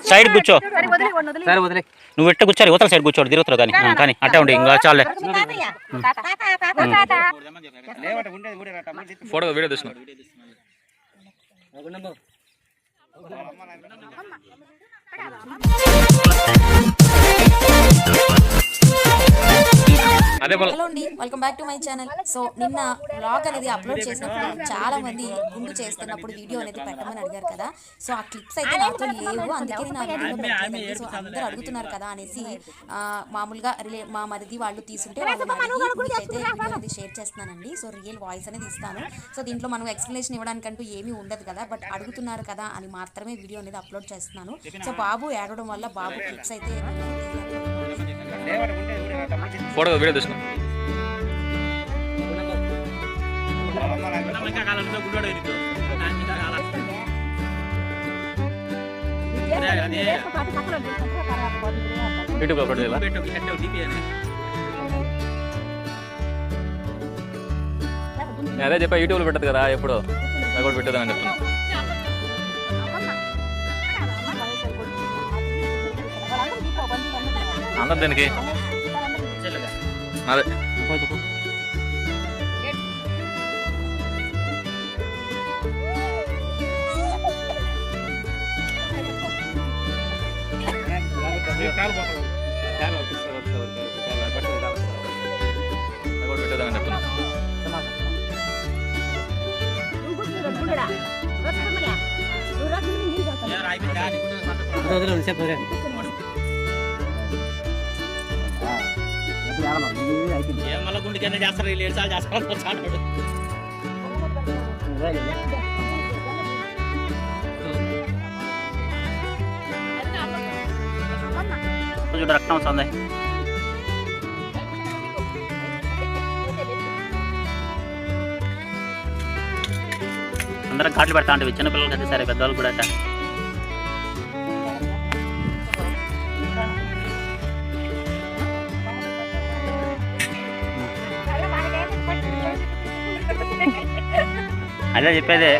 Side కూర్చో. నువ్వు ఎట్ట కూర్చోరు యువతల సైడ్ కూర్చోడు తిరుగుతారు కానీ కానీ అట్టే ఉండి ఇంకా చాలే. ఫోటో వీడియో తీసుకున్నా. హలో అండి, welcome back to my channel. So నిన్న వ్లాగ్ అనేది అప్లోడ్ చేసినప్పుడు చాలా మంది గుండు చేస్తున్నప్పుడు వీడియో అనేది పెట్టమని అడిగారు కదా. సో ఆ క్లిప్స్ అయితే నాతో లేవు, అందుకే నా వీడియోలో పెట్టలేదండి. సో అందరూ అడుగుతున్నారు కదా అనేసి మామూలుగా మా మరిది వాళ్ళు తీసుంటే అయితే వీడియో అనేది షేర్ చేస్తున్నానండి. సో రియల్ వాయిస్ అనేది ఇస్తాను. సో దీంట్లో మనం ఎక్స్ప్లెనేషన్ ఇవ్వడానికంటూ ఏమీ ఉండదు కదా, బట్ అడుగుతున్నారు కదా అని మాత్రమే వీడియో అనేది అప్లోడ్ చేస్తున్నాను. సో బాబు ఏడవడం వల్ల బాబు క్లిప్స్ అయితే ఫోటో వీడియో తీసుకున్నా. యూట్యూబ్ అప్లోడ్ చేయాలా? అదే చెప్పా యూట్యూబ్లో పెట్టదు కదా ఎప్పుడు అది కూడా పెట్టదని చెప్తున్నా. అందరు దీనికి అదే పెట్టదని చెప్తున్నా. గుండె కింద చేస్తారు 7 సార్లు చేస్తారు రక్తం వస్తుంది. అందరం ఘాట్లు పెడతా అంటే చిన్నపిల్లలకి అయితే సరే, పెద్దవాళ్ళు కూడా అట్ట. అదే చెప్పేది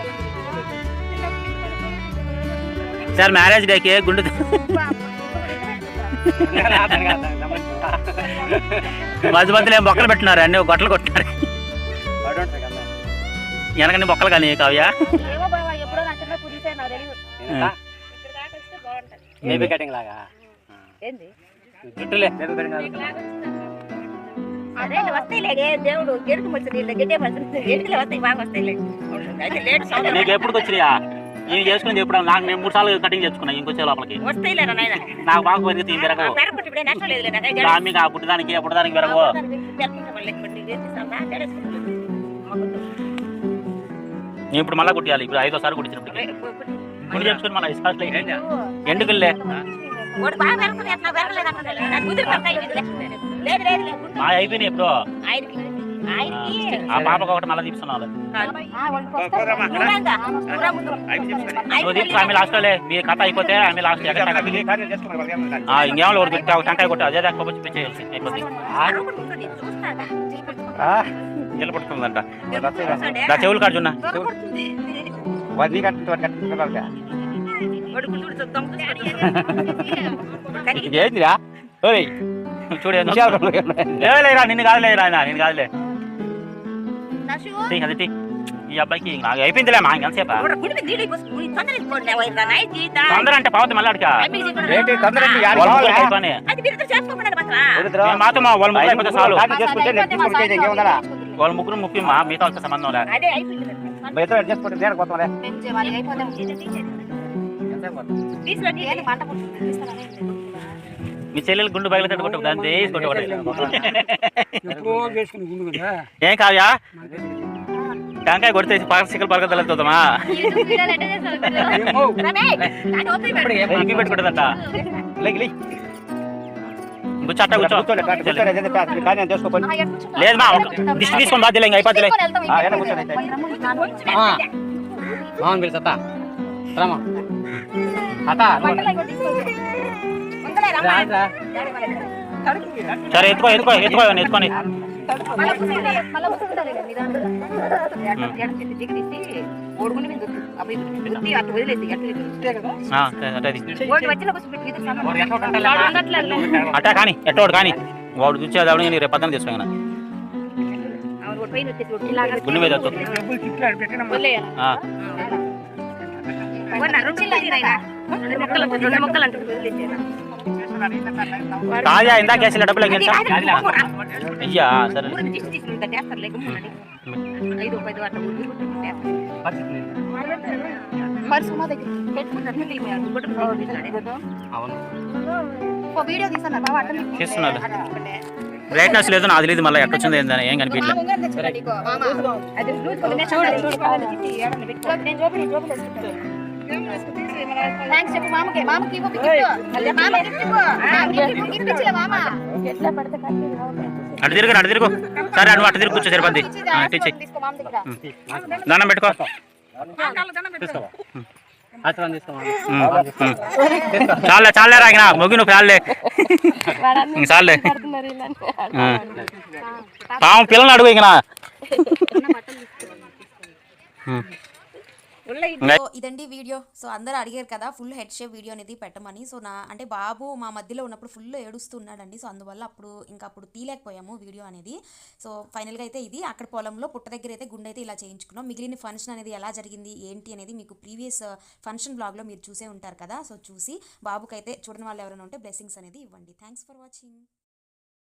సార్, మ్యారేజ్ డేకి గుండు మధ్య మధ్యలో ఏం బొక్కలు పెట్టినారు, అన్నీ గొట్టలు కొట్టినారు వెనకని బొక్కలు కానీ కావ్య. బేబీ కటింగ్ లాగా జుట్టులే నీకు ఎప్పుడు వచ్చినాయా? నేను చేసుకుని ఎప్పుడు నాకు నేను 3 సార్లు కటింగ్ చేసుకున్నా. ఇంకొచ్చే లోపలికి నాకు బాగా పెరిగితే పెరగవు మీకు ఆ పుట్టదానికి పుట్టదానికి పెరగవు. నేను ఇప్పుడు మళ్ళీ కుట్టియాలి. ఇప్పుడు 5వ సారి కుట్టించినప్పటికి గుడి చేసుకుని మళ్ళీ ఎందుకులే అయిపోయినాయి. ఎప్పుడు ఆ పాపకు ఒకటి మళ్ళీ తీస్తున్నాను. ఆమె లాస్ట్ లో మీ కథ అయిపోతే ఆమె లాస్ట్ ఇంకేమో టెంకాయ కొట్టి అదే అయిపోతుంది. నిలబడుతుందంట చెవులు కాడున్నా ఏందిరా చూడు లేరా నిన్ను కాదులే రాయన నేను కాదులే అదే ఈ అబ్బాయికి అయిపోయిందిలే మా ఎంతసేపు తొందర అంటే పావుతుంది మళ్ళీ మాతో వాళ్ళ ముగ్గురు అయిపోతే చాలు. వాళ్ళ ముగ్గురు ముఖ్యం మీతో వచ్చే సంబంధం మీ చెల్లెలు గుండు బయలు కట్టుకుంటాం దాన్ని ఏం కావ్యా టెంకాయ కొడితే పార్సికల్ పరగదలుతుందమ్మా పెట్టుకుంటుందంట. కూర్చోట కూర్చో లేదు మా దిష్టి తీసుకొని బాధ్యలే ఇంకా అయిపోతులే. సరే ఎత్తుకో ఎత్తుకో ఎత్తుకో ఎత్తుకొని అట్టా కానీ ఎట్టోడు కానీ వాడు చూసి అది అవన్నీ రేపు పక్కన తీసుకున్నా గుండె మీద కాదా ఇందాక వేసిన డబ్బులు అయ్యా సరే చేస్తున్నారు బ్రైట్నెస్ లేదు నాది లేదు మళ్ళీ ఎట్టొచ్చింది ఏందని ఏం కనిపించలేదు అటు తిరుగు సరే నువ్వు అటు తిరుగు కూర్చో సరిపోద్ది దండం పెట్టుకో చాలే రాగిన మొగ్గు నువ్వు చాలే చాలే పాము పిల్లలు అడుగు ఇంక సో ఇదండి వీడియో. సో అందరూ అడిగారు కదా ఫుల్ హెడ్ షేప్ వీడియో అనేది పెట్టమని. సో అంటే బాబు మా మధ్యలో ఉన్నప్పుడు ఫుల్ ఏడుస్తున్నాడండి. సో అందువల్ల అప్పుడు తీయలేకపోయాము వీడియో అనేది. సో ఫైనల్గా అయితే ఇది అక్కడ పొలంలో పుట్ట దగ్గర అయితే గుండె అయితే ఇలా చేయించుకున్నాం. మిగిలిన ఫంక్షన్ అనేది ఎలా జరిగింది ఏంటి అనేది మీకు ప్రీవియస్ ఫంక్షన్ బ్లాగ్లో మీరు చూసే ఉంటారు కదా. సో చూసి బాబుకైతే చూడని వాళ్ళు ఎవరైనా ఉంటే బ్లెస్సింగ్స్ అనేది ఇవ్వండి. Thanks for watching.